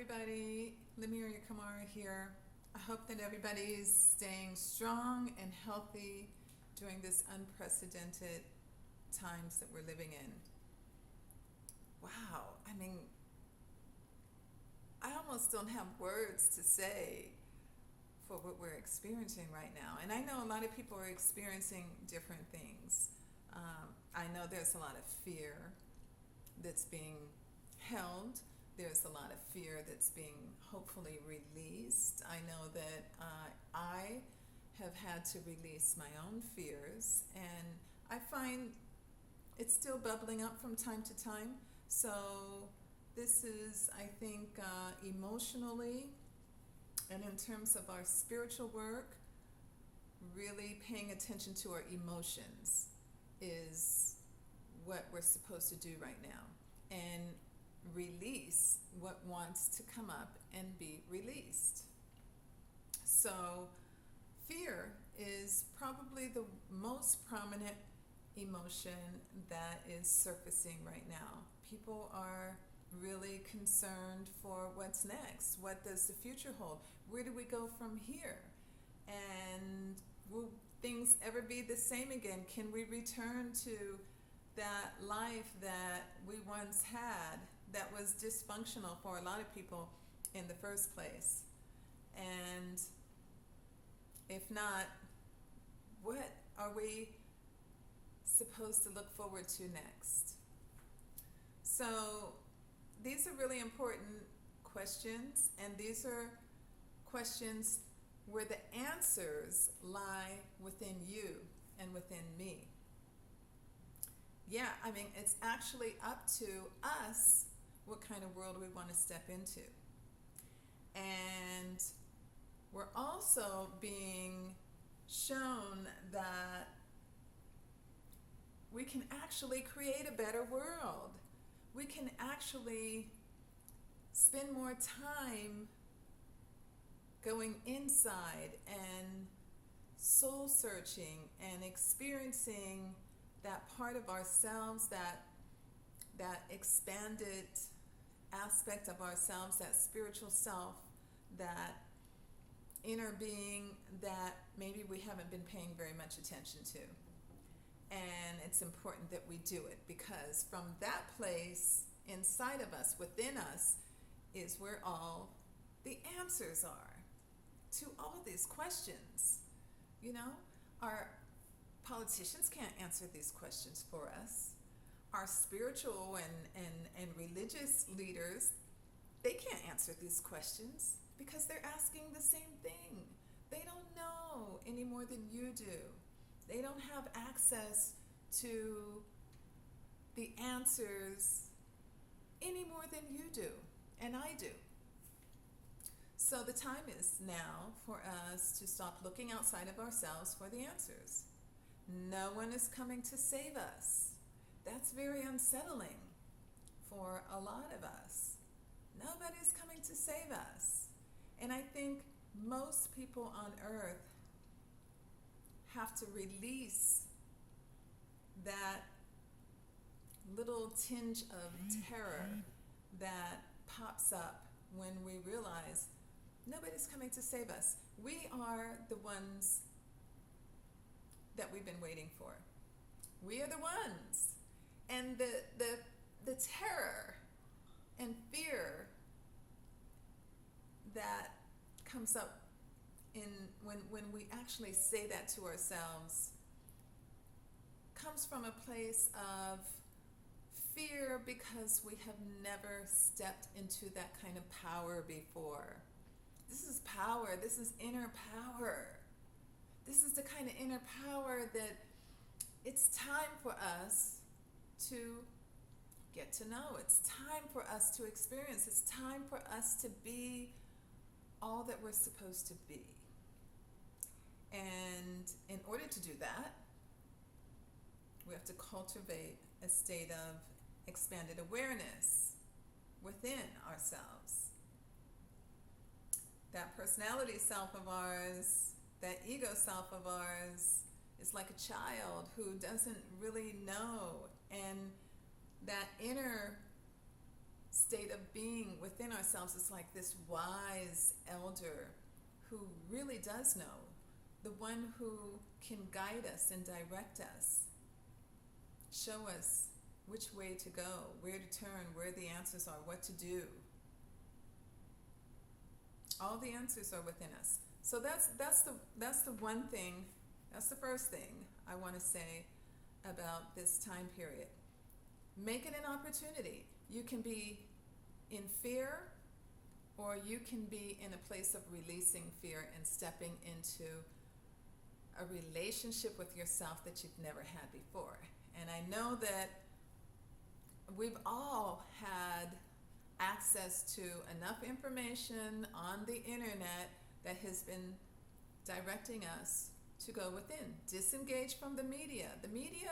everybody. Leumeria Kumara here. I hope that everybody's staying strong and healthy during this unprecedented times that we're living in. Wow, I almost don't have words to say for what we're experiencing right now. And I know a lot of people are experiencing different things. I know there's a lot of fear that's being held. There's a lot of fear that's being hopefully released. I know that I have had to release my own fears, and I find it's still bubbling up from time to time. So this is, I think, emotionally and in terms of our spiritual work, really paying attention to our emotions is what we're supposed to do right now. And release what wants to come up and be released. So fear is probably the most prominent emotion that is surfacing right now. People are really concerned for what's next. What does the future hold? Where do we go from here? And will things ever be the same again? Can we return to that life that we once had that was dysfunctional for a lot of people in the first place? And if not, what are we supposed to look forward to next? So these are really important questions, and these are questions where the answers lie within you and within me. Yeah, it's actually up to us what kind of world we want to step into. And we're also being shown that we can actually create a better world. We can actually spend more time going inside and soul searching and experiencing that part of ourselves, that expanded aspect of ourselves, that spiritual self, that inner being that maybe we haven't been paying very much attention to. And it's important that we do it, because from that place inside of us, within us, is where all the answers are to all these questions. Our politicians can't answer these questions for us. Our spiritual and religious leaders, they can't answer these questions because they're asking the same thing. They don't know any more than you do. They don't have access to the answers any more than you do, and I do. So the time is now for us to stop looking outside of ourselves for the answers. No one is coming to save us. That's very unsettling for a lot of us. Nobody's coming to save us. And I think most people on earth have to release that little tinge of terror that pops up when we realize nobody's coming to save us. We are the ones that we've been waiting for. We are the ones. And the terror and fear that comes up when we actually say that to ourselves comes from a place of fear because we have never stepped into that kind of power before. This is power. This is inner power. This is the kind of inner power that it's time for us to get to know. It's time for us to experience. It's time for us to be all that we're supposed to be. And in order to do that, we have to cultivate a state of expanded awareness within ourselves. That personality self of ours, that ego self of ours, is like a child who doesn't really know. And that inner state of being within ourselves is like this wise elder who really does know, the one who can guide us and direct us, show us which way to go, where to turn, where the answers are, what to do. All the answers are within us. So that's the one thing, that's the first thing I want to say about this time period. Make it an opportunity. You can be in fear, or you can be in a place of releasing fear and stepping into a relationship with yourself that you've never had before. And I know that we've all had access to enough information on the internet that has been directing us to go within. Disengage from the media. The media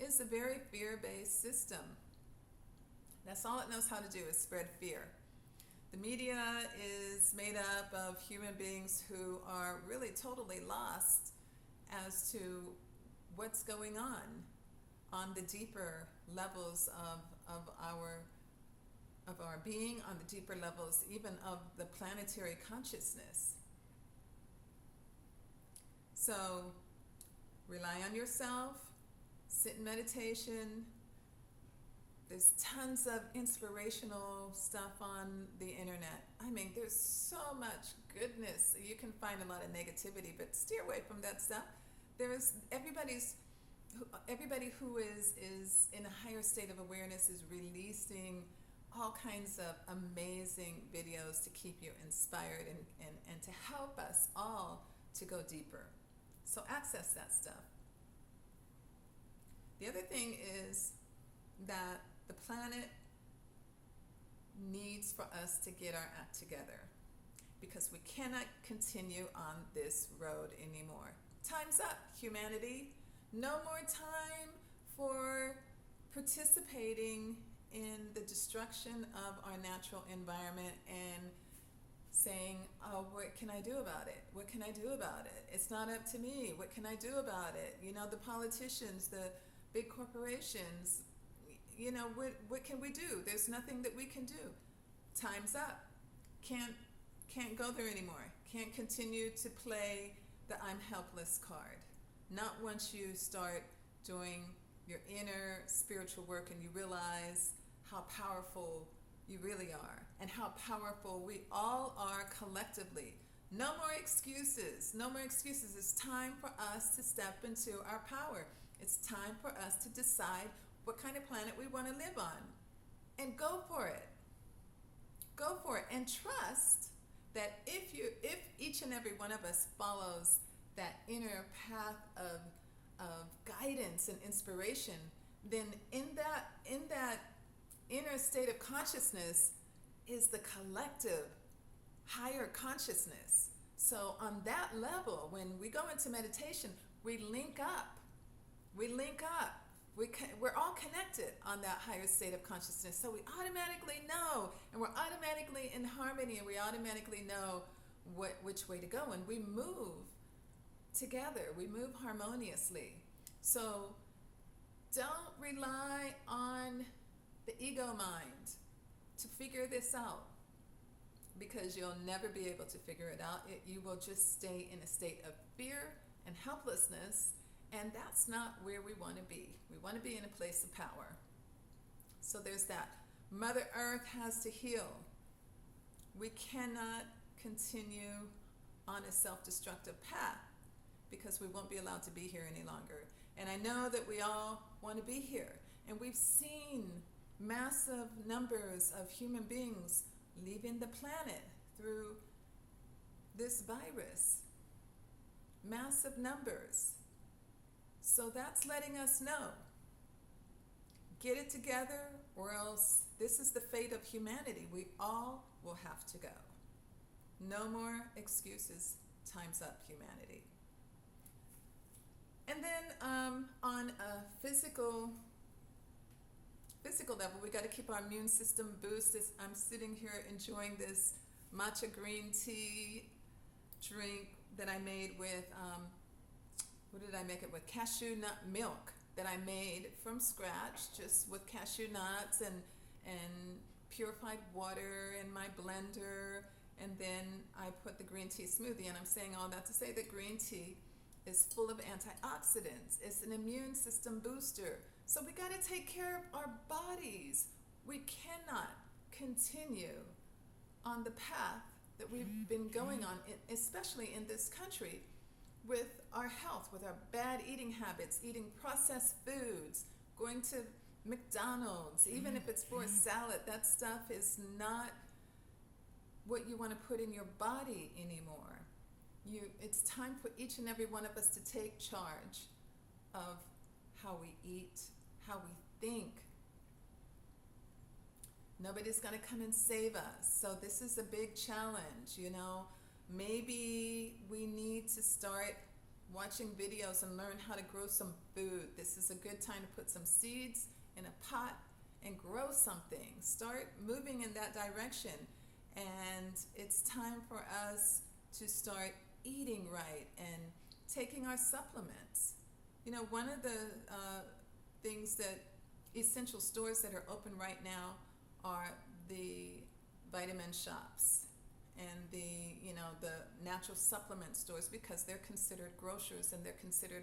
is a very fear-based system. That's all it knows how to do, is spread fear. The media is made up of human beings who are really totally lost as to what's going on the deeper levels of our being, on the deeper levels even of the planetary consciousness. So rely on yourself, sit in meditation. There's tons of inspirational stuff on the internet. I mean, there's so much goodness. You can find a lot of negativity, but steer away from that stuff. There's everybody who is in a higher state of awareness is releasing all kinds of amazing videos to keep you inspired and to help us all to go deeper. So access that stuff. The other thing is that the planet needs for us to get our act together, because we cannot continue on this road anymore. Time's up, humanity. No more time for participating in the destruction of our natural environment and saying, oh, what can I do about it? What can I do about it? It's not up to me. What can I do about it? You know, the politicians, the big corporations, you know, what can we do? There's nothing that we can do. Time's up. Can't go there anymore. Can't continue to play the I'm helpless card. Not once you start doing your inner spiritual work and you realize how powerful you really are and how powerful we all are collectively. No more excuses. No more excuses. It's time for us to step into our power. It's time for us to decide what kind of planet we want to live on. And go for it. Go for it. And trust that if each and every one of us follows that inner path of guidance and inspiration, then in that inner state of consciousness is the collective higher consciousness. So on that level, when we go into meditation, we link up. We're all connected on that higher state of consciousness. So we automatically know, and we're automatically in harmony, and we automatically know which way to go, and we move together. We move harmoniously. So don't rely on the ego mind to figure this out, because you'll never be able to figure it out. You will just stay in a state of fear and helplessness, and that's not where we want to be. We want to be in a place of power. So there's that. Mother Earth has to heal. We cannot continue on a self-destructive path, because we won't be allowed to be here any longer. And I know that we all want to be here. And we've seen massive numbers of human beings leaving the planet through this virus. Massive numbers. So that's letting us know. Get it together, or else this is the fate of humanity. We all will have to go. No more excuses. Time's up, humanity. And then on a physical level, we got to keep our immune system boosted. I'm sitting here enjoying this matcha green tea drink that I made with, what did I make it with? Cashew nut milk that I made from scratch, just with cashew nuts and purified water in my blender, and then I put the green tea smoothie. And I'm saying all that to say that green tea is full of antioxidants. It's an immune system booster. So we got to take care of our bodies. We cannot continue on the path that we've been going on, especially in this country, with our health, with our bad eating habits, eating processed foods, going to McDonald's, even if it's for a salad. That stuff is not what you want to put in your body anymore. It's time for each and every one of us to take charge of how we eat, how we think. Nobody's going to come and save us. So this is a big challenge, you know. Maybe we need to start watching videos and learn how to grow some food. This is a good time to put some seeds in a pot and grow something. Start moving in that direction. And it's time for us to start eating right and taking our supplements. You know, one of the things that essential stores that are open right now are the vitamin shops and the natural supplement stores, because they're considered grocers and they're considered